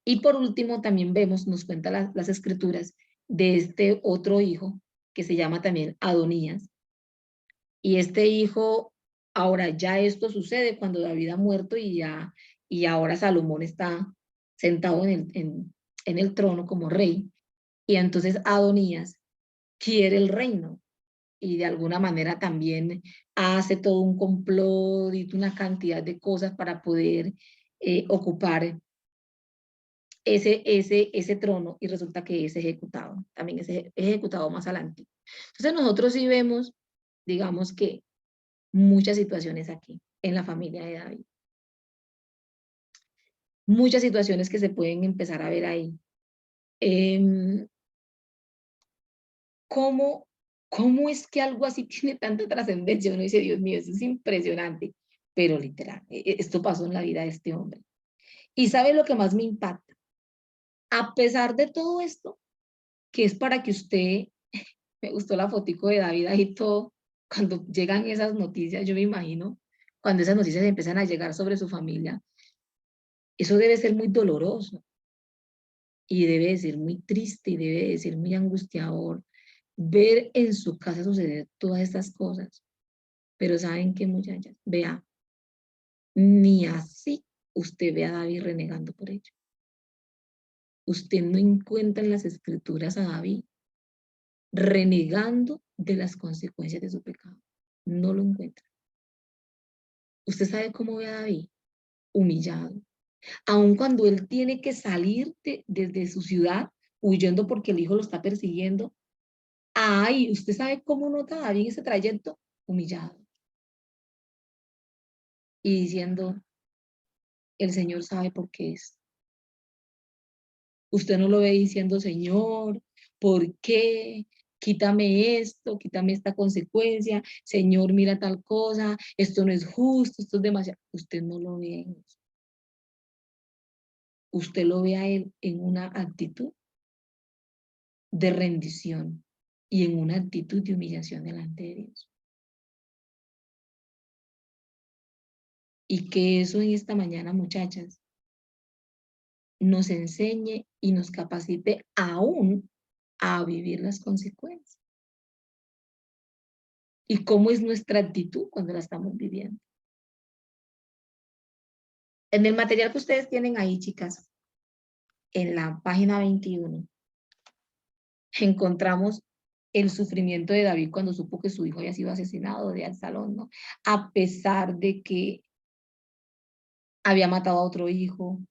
Y por último también vemos, nos cuenta las escrituras de este otro hijo que se llama también Adonías. Y este hijo, ahora ya esto sucede cuando David ha muerto y ahora Salomón está sentado en el trono como rey. Y entonces Adonías quiere el reino y de alguna manera también hace todo un complot y una cantidad de cosas para poder ocupar ese trono y resulta que es ejecutado, también es ejecutado más adelante. Entonces nosotros sí vemos, digamos que muchas situaciones aquí en la familia de David. Muchas situaciones que se pueden empezar a ver ahí. ¿Cómo, ¿Cómo es que algo así tiene tanta trascendencia? Uno dice, Dios mío, eso es impresionante, pero literal, esto pasó en la vida de este hombre. ¿Y sabe lo que más me impacta? A pesar de todo esto, que es para que usted, me gustó la fotico de David ahí todo, cuando llegan esas noticias, yo me imagino, cuando esas noticias empiezan a llegar sobre su familia, eso debe ser muy doloroso y debe de ser muy triste y debe de ser muy angustiador ver en su casa suceder todas estas cosas. Pero ¿saben qué, muchachas? Vea, ni así usted ve a David renegando por ello. Usted no encuentra en las escrituras a David renegando de las consecuencias de su pecado. No lo encuentra. ¿Usted sabe cómo ve a David? Humillado. Aun cuando él tiene que salir desde su ciudad, huyendo porque el hijo lo está persiguiendo. Ay, ¿usted sabe cómo nota a David ese trayecto? Humillado. Y diciendo, el Señor sabe por qué es. Usted no lo ve diciendo, Señor, ¿por qué? Quítame esto, quítame esta consecuencia. Señor, mira tal cosa, esto no es justo, esto es demasiado. Usted no lo ve en eso. Usted lo ve a él en una actitud de rendición y en una actitud de humillación delante de Dios. Y que eso en esta mañana, muchachas, nos enseñe y nos capacite aún a vivir las consecuencias. Y cómo es nuestra actitud cuando la estamos viviendo. En el material que ustedes tienen ahí, chicas, en la página 21, encontramos el sufrimiento de David cuando supo que su hijo había sido asesinado de Absalón, ¿no? A pesar de que había matado a otro hijo,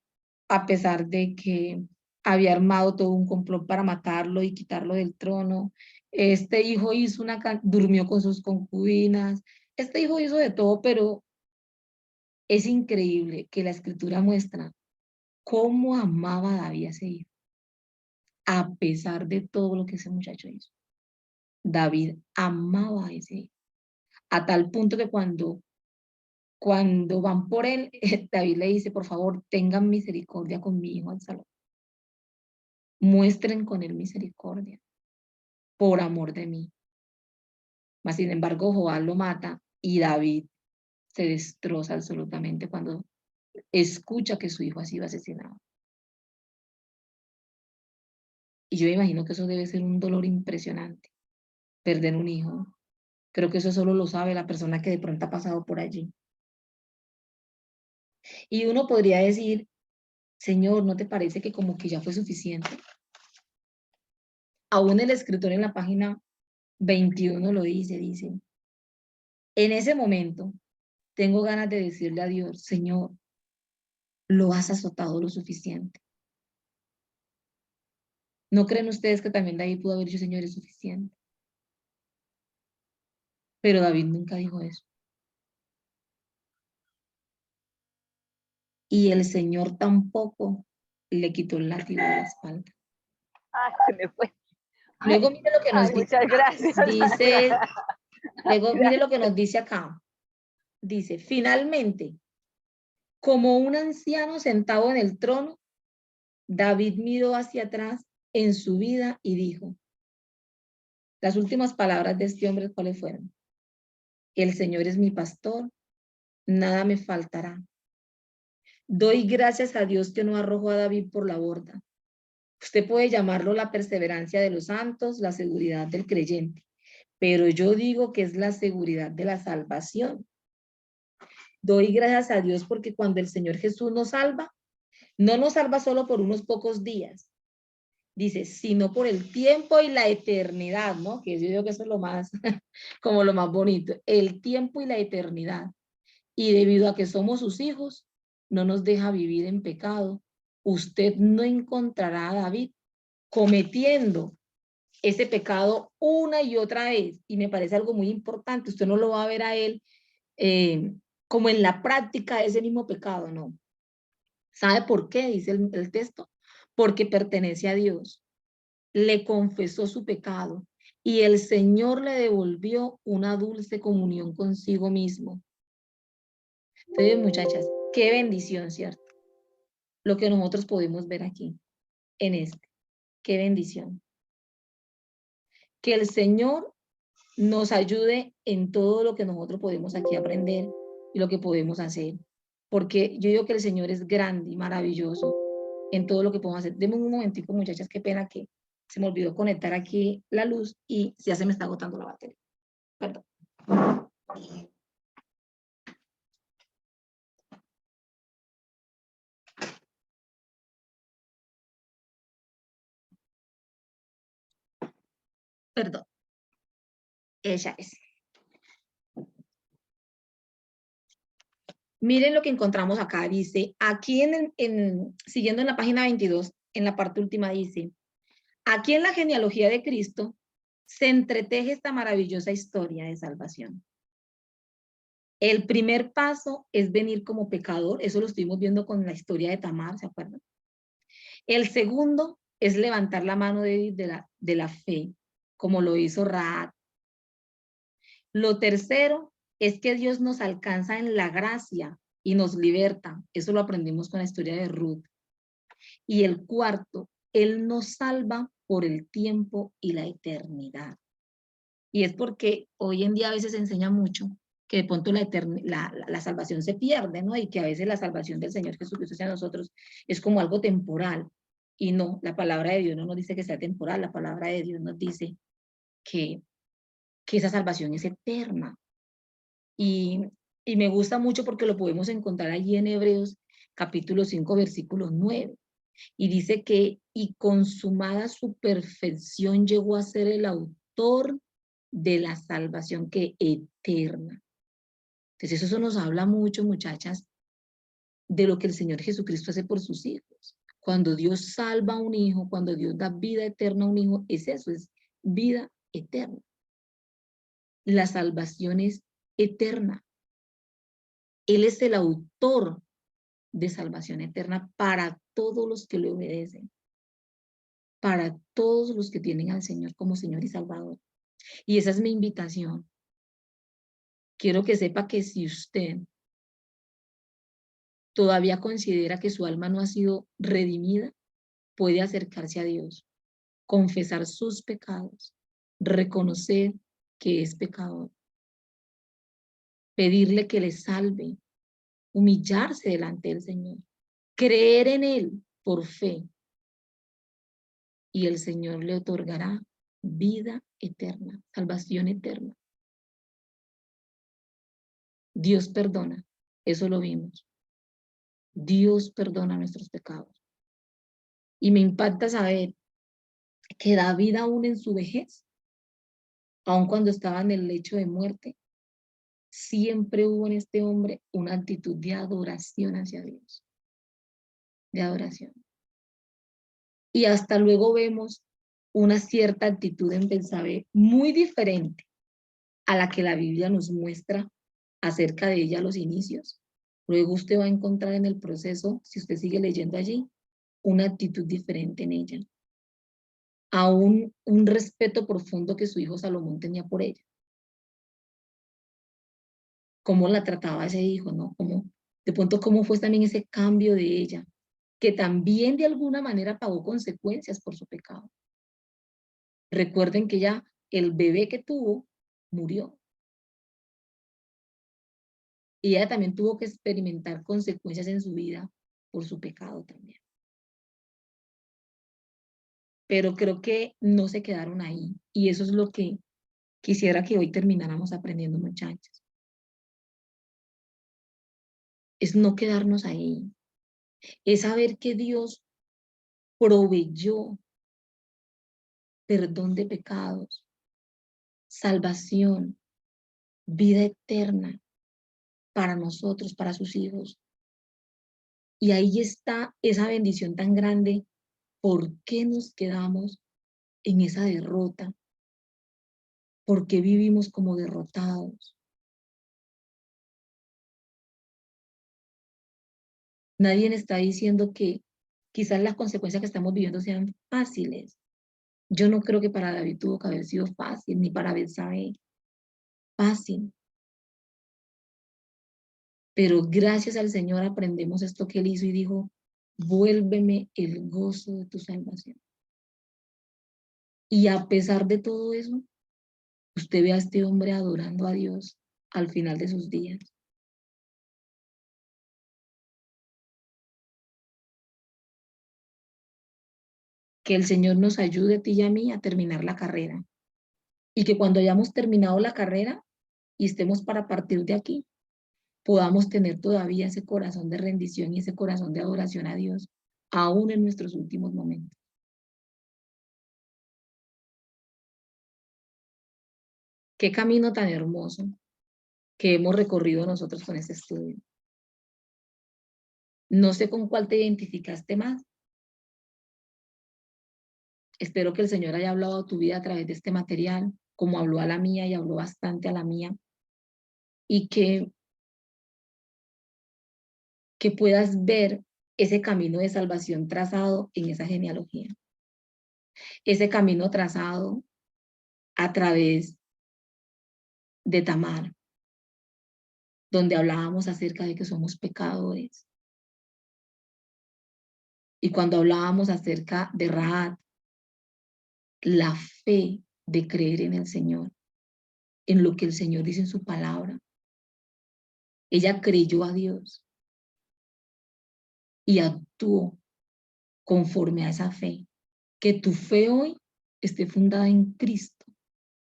a pesar de que había armado todo un complot para matarlo y quitarlo del trono. Este hijo durmió con sus concubinas, este hijo hizo de todo, pero es increíble que la escritura muestra cómo amaba David a ese hijo, a pesar de todo lo que ese muchacho hizo. David amaba a ese hijo, a tal punto que cuando van por él, David le dice, por favor, tengan misericordia con mi hijo Absalón. Muestren con él misericordia, por amor de mí. Mas, sin embargo, Joab lo mata y David se destroza absolutamente cuando escucha que su hijo ha sido asesinado. Y yo imagino que eso debe ser un dolor impresionante, perder un hijo. Creo que eso solo lo sabe la persona que de pronto ha pasado por allí. Y uno podría decir, Señor, ¿no te parece que como que ya fue suficiente? Aún el escritor en la página 21 lo dice, en ese momento tengo ganas de decirle a Dios, Señor, lo has azotado lo suficiente. ¿No creen ustedes que también David pudo haber dicho, Señor, es suficiente? Pero David nunca dijo eso. Y el Señor tampoco le quitó el látigo de la espalda. Ay, se me fue. Luego mire lo que nos Ay, dice muchas acá. gracias. Luego mire lo que Gracias. nos dice acá. Dice, finalmente, como un anciano sentado en el trono, David miró hacia atrás en su vida y dijo, las últimas palabras de este hombre, ¿cuáles fueron? El Señor es mi pastor, nada me faltará. Doy gracias a Dios que no arrojó a David por la borda. Usted puede llamarlo la perseverancia de los santos, la seguridad del creyente, pero yo digo que es la seguridad de la salvación. Doy gracias a Dios porque cuando el Señor Jesús nos salva, no nos salva solo por unos pocos días, dice, sino por el tiempo y la eternidad, ¿no? Que yo digo que eso es lo más, como lo más bonito, el tiempo y la eternidad. Y debido a que somos sus hijos, no nos deja vivir en pecado. Usted no encontrará a David cometiendo ese pecado una y otra vez. Y me parece algo muy importante. Usted no lo va a ver a él como en la práctica de ese mismo pecado, no. ¿Sabe por qué? Dice el texto. Porque pertenece a Dios. Le confesó su pecado y el Señor le devolvió una dulce comunión consigo mismo. Entonces, muchachas, qué bendición, ¿cierto? Lo que nosotros podemos ver aquí, en este. Qué bendición. Que el Señor nos ayude en todo lo que nosotros podemos aquí aprender y lo que podemos hacer. Porque yo digo que el Señor es grande y maravilloso en todo lo que podemos hacer. Deme un momentico, muchachas, qué pena que se me olvidó conectar aquí la luz y ya se me está agotando la batería. Perdón. Perdón. Ella es. Miren lo que encontramos acá. Dice, aquí siguiendo en la página 22, en la parte última dice, aquí en la genealogía de Cristo se entreteje esta maravillosa historia de salvación. El primer paso es venir como pecador, eso lo estuvimos viendo con la historia de Tamar, ¿se acuerdan? El segundo es levantar la mano de la fe, como lo hizo Rahab. Lo tercero es que Dios nos alcanza en la gracia y nos liberta. Eso lo aprendimos con la historia de Ruth. Y el cuarto, Él nos salva por el tiempo y la eternidad. Y es porque hoy en día a veces se enseña mucho que de pronto la salvación se pierde, ¿no? Y que a veces la salvación del Señor Jesucristo hacia nosotros es como algo temporal. Y no, la palabra de Dios no nos dice que sea temporal, la palabra de Dios nos dice que, que esa salvación es eterna. Y, y me gusta mucho porque lo podemos encontrar allí en Hebreos capítulo 5, versículo 9. Y dice que, y consumada su perfección llegó a ser el autor de la salvación que eterna. Entonces eso nos habla mucho, muchachas, de lo que el Señor Jesucristo hace por sus hijos. Cuando Dios salva a un hijo, cuando Dios da vida eterna a un hijo, es eso, es vida eterna. La salvación es eterna. Él es el autor de salvación eterna para todos los que le obedecen, para todos los que tienen al Señor como Señor y Salvador. Y esa es mi invitación. Quiero que sepa que si usted todavía considera que su alma no ha sido redimida, puede acercarse a Dios, confesar sus pecados, reconocer que es pecador, pedirle que le salve, humillarse delante del Señor, creer en Él por fe, y el Señor le otorgará vida eterna, salvación eterna. Dios perdona, eso lo vimos. Dios perdona nuestros pecados. Y me impacta saber que David aún en su vejez, aun cuando estaba en el lecho de muerte, siempre hubo en este hombre una actitud de adoración hacia Dios. de adoración. Y hasta luego vemos una cierta actitud en Betsabé muy diferente a la que la Biblia nos muestra acerca de ella a los inicios. Luego usted va a encontrar en el proceso, si usted sigue leyendo allí, una actitud diferente en ella. Aún un respeto profundo que su hijo Salomón tenía por ella. Cómo la trataba ese hijo, ¿no? De pronto cómo fue también ese cambio de ella, que también de alguna manera pagó consecuencias por su pecado. Recuerden que ya el bebé que tuvo murió. Y ella también tuvo que experimentar consecuencias en su vida por su pecado también. Pero creo que no se quedaron ahí. Y eso es lo que quisiera que hoy termináramos aprendiendo, muchachos. Es no quedarnos ahí. Es saber que Dios proveyó perdón de pecados, salvación, vida eterna para nosotros, para sus hijos. Y ahí está esa bendición tan grande. ¿Por qué nos quedamos en esa derrota? ¿Por qué vivimos como derrotados? Nadie está diciendo que quizás las consecuencias que estamos viviendo sean fáciles. Yo no creo que para David tuvo que haber sido fácil, ni para Betsabé fácil. Pero gracias al Señor aprendemos esto que Él hizo y dijo, vuélveme el gozo de tu salvación. Y a pesar de todo eso, usted ve a este hombre adorando a Dios al final de sus días. Que el Señor nos ayude a ti y a mí a terminar la carrera. Y que cuando hayamos terminado la carrera y estemos para partir de aquí, podamos tener todavía ese corazón de rendición y ese corazón de adoración a Dios, aún en nuestros últimos momentos. Qué camino tan hermoso que hemos recorrido nosotros con este estudio. No sé con cuál te identificaste más. Espero que el Señor haya hablado a tu vida a través de este material, como habló a la mía y habló bastante a la mía, y que puedas ver ese camino de salvación trazado en esa genealogía. Ese camino trazado a través de Tamar, donde hablábamos acerca de que somos pecadores. Y cuando hablábamos acerca de Rahab, la fe de creer en el Señor, en lo que el Señor dice en su palabra. Ella creyó a Dios y actuó conforme a esa fe. Que tu fe hoy esté fundada en Cristo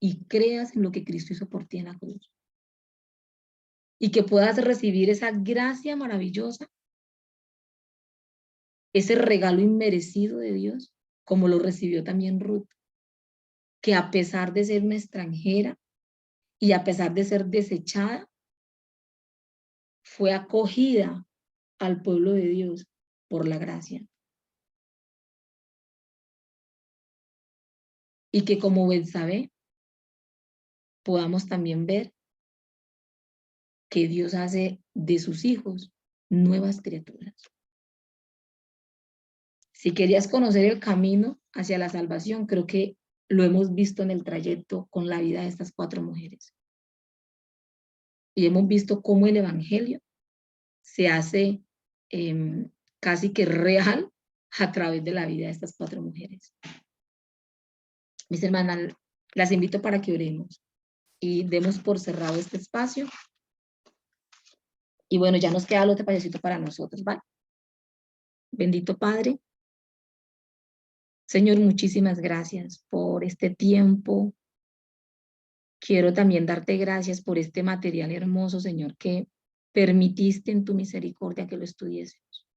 y creas en lo que Cristo hizo por ti en la cruz. Y que puedas recibir esa gracia maravillosa, ese regalo inmerecido de Dios, como lo recibió también Ruth, que a pesar de ser una extranjera y a pesar de ser desechada, fue acogida al pueblo de Dios por la gracia. Y que como Betsabé podamos también ver que Dios hace de sus hijos nuevas criaturas. Si querías conocer el camino hacia la salvación, creo que lo hemos visto en el trayecto con la vida de estas 4 mujeres. Y hemos visto cómo el evangelio se hace casi que real a través de la vida de estas 4 mujeres. Mis hermanas, las invito para que oremos y demos por cerrado este espacio. Y bueno, ya nos queda el otro payasito para nosotros, ¿vale? Bendito Padre. Señor, muchísimas gracias por este tiempo. Quiero también darte gracias por este material hermoso, Señor, que permitiste en tu misericordia que lo estudiésemos.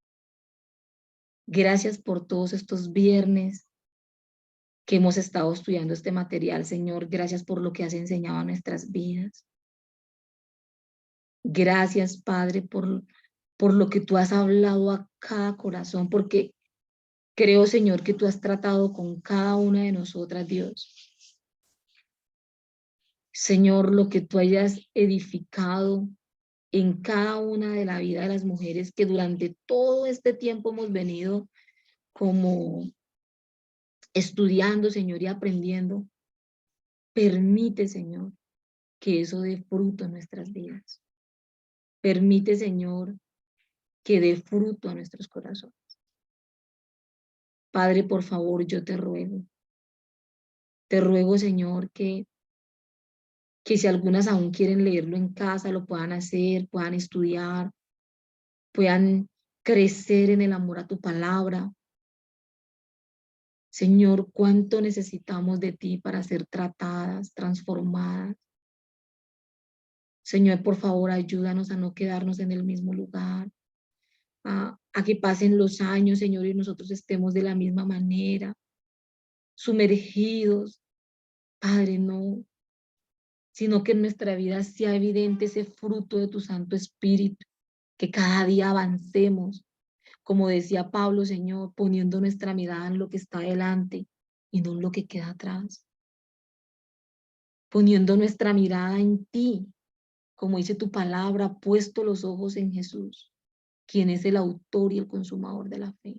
Gracias por todos estos viernes que hemos estado estudiando este material, Señor. Gracias por lo que has enseñado a nuestras vidas. Gracias, Padre, por por lo que tú has hablado a cada corazón, porque creo, Señor, que tú has tratado con cada una de nosotras, Dios. Señor, lo que tú hayas edificado en cada una de la vida de las mujeres que durante todo este tiempo hemos venido como estudiando, Señor, y aprendiendo. Permite, Señor, que eso dé fruto en nuestras vidas. Permite, Señor, que dé fruto a nuestros corazones. Padre, por favor, yo te ruego. Te ruego, Señor, que si algunas aún quieren leerlo en casa, lo puedan hacer, puedan estudiar, puedan crecer en el amor a tu palabra. Señor, cuánto necesitamos de ti para ser tratadas, transformadas. Señor, por favor, ayúdanos a no quedarnos en el mismo lugar, a que pasen los años, Señor, y nosotros estemos de la misma manera, sumergidos. Padre, no, sino que en nuestra vida sea evidente ese fruto de tu Santo Espíritu, que cada día avancemos, como decía Pablo, Señor, poniendo nuestra mirada en lo que está delante y no en lo que queda atrás, poniendo nuestra mirada en ti, como dice tu palabra, puesto los ojos en Jesús, quien es el autor y el consumador de la fe.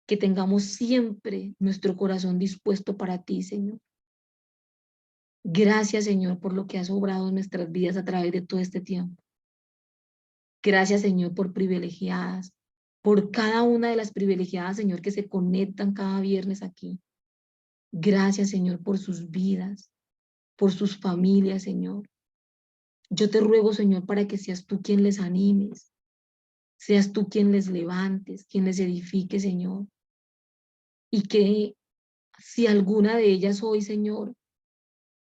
Que tengamos siempre nuestro corazón dispuesto para ti, Señor. Gracias, Señor, por lo que has obrado en nuestras vidas a través de todo este tiempo. Gracias, Señor, por privilegiadas, por cada una de las privilegiadas, Señor, que se conectan cada viernes aquí. Gracias, Señor, por sus vidas, por sus familias, Señor. Yo te ruego, Señor, para que seas tú quien les animes, seas tú quien les levantes, quien les edifique, Señor. Y que si alguna de ellas hoy, Señor,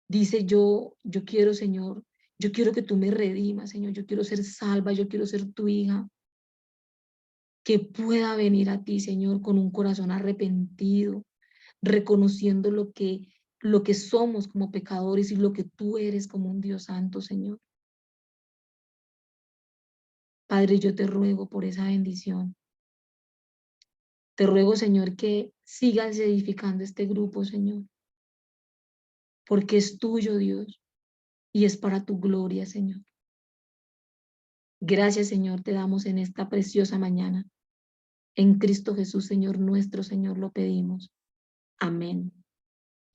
dice yo quiero, Señor, yo quiero que tú me redimas, Señor, yo quiero ser salva, yo quiero ser tu hija, que pueda venir a ti, Señor, con un corazón arrepentido, reconociendo lo que somos como pecadores y lo que tú eres como un Dios santo, Señor. Padre, yo te ruego por esa bendición. Te ruego, Señor, que sigas edificando este grupo, Señor, porque es tuyo, Dios, y es para tu gloria, Señor. Gracias, Señor, te damos en esta preciosa mañana. En Cristo Jesús, Señor nuestro, Señor, lo pedimos. Amén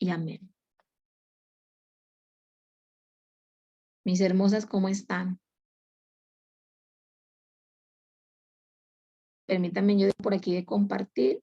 y amén. Mis hermosas, ¿cómo están? Permítanme yo por aquí de compartir.